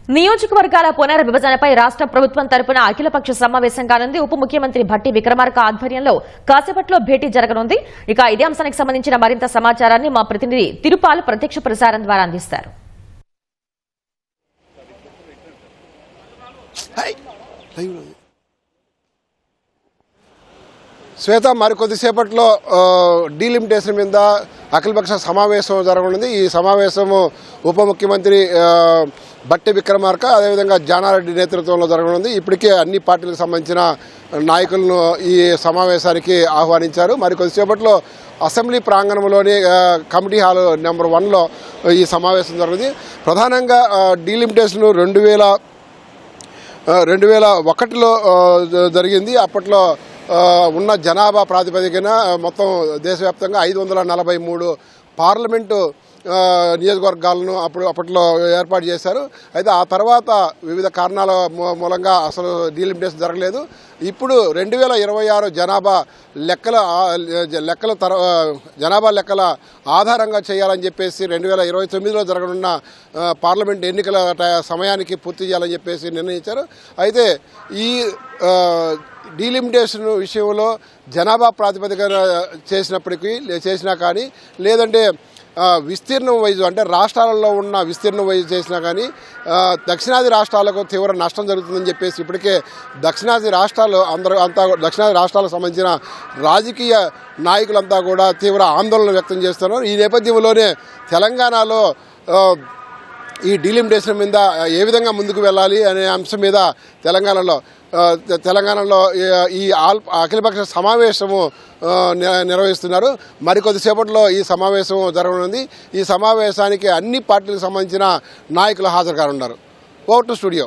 నియోజకవర్గాల పునర్విభజనపై రాష్ట్ర ప్రభుత్వం తరపున అఖిలపక్ష సమావేశం కానుంది. ఉప ముఖ్యమంత్రి భట్టి విక్రమార్క ఆధ్వర్యంలో కాసేపట్లో భేటీ జరగనుంది. ఇక ఇదే అంశానికి సంబంధించిన మరింత సమాచారాన్ని మా ప్రతినిధి తిరుపాల్ ప్రత్యక్ష ప్రసారం ద్వారా అందిస్తారు. శ్వేత, మరికొద్దిసేపట్లో డీలిమిటేషన్ మీద అఖిలపక్ష సమావేశం జరగనుంది. ఈ సమావేశము ఉప ముఖ్యమంత్రి భట్టి విక్రమార్క అదేవిధంగా జానారెడ్డి నేతృత్వంలో జరగనుంది. ఇప్పటికే అన్ని పార్టీలకు సంబంధించిన నాయకులను ఈ సమావేశానికి ఆహ్వానించారు. మరికొద్దిసేపట్లో అసెంబ్లీ ప్రాంగణంలోని కమిటీ హాల్ నెంబర్ 1లో ఈ సమావేశం జరుగుతుంది. ప్రధానంగా డీలిమిటేషన్ 2001లో జరిగింది. అప్పట్లో ఉన్న జనాభా ప్రాతిపదికన మొత్తం దేశవ్యాప్తంగా 543 పార్లమెంటు నియోజకవర్గాలను అప్పట్లో ఏర్పాటు చేశారు. అయితే ఆ తర్వాత వివిధ కారణాల మూలంగా అసలు డీలిమిటేషన్ జరగలేదు. ఇప్పుడు 2026 జనాభా లెక్కల ఆధారంగా చేయాలని చెప్పేసి 2029లో జరగనున్న పార్లమెంట్ ఎన్నికల సమయానికి పూర్తి చేయాలని చెప్పేసి నిర్ణయించారు. అయితే ఈ డీలిమిటేషన్ విషయంలో జనాభా ప్రాతిపదికన చేసినా కానీ లేదంటే విస్తీర్ణం వైజ్ అంటే రాష్ట్రాలలో ఉన్న విస్తీర్ణం వైజ్ చేసినా కానీ దక్షిణాది రాష్ట్రాలకు తీవ్ర నష్టం జరుగుతుందని చెప్పేసి ఇప్పటికే దక్షిణాది రాష్ట్రాలకు సంబంధించిన రాజకీయ నాయకులంతా కూడా తీవ్ర ఆందోళన వ్యక్తం చేస్తున్నారు. ఈ నేపథ్యంలోనే తెలంగాణలో ఈ డీలిమిటేషన్ మీద ఏ విధంగా ముందుకు వెళ్ళాలి అనే అంశం మీద తెలంగాణలో ఈ అఖిలపక్ష సమావేశము నిర్వహిస్తున్నారు. మరికొద్దిసేపట్లో ఈ సమావేశం జరగనుంది. ఈ సమావేశానికి అన్ని పార్టీలకు సంబంధించిన నాయకులు హాజరు కానున్నారు. Over to studio.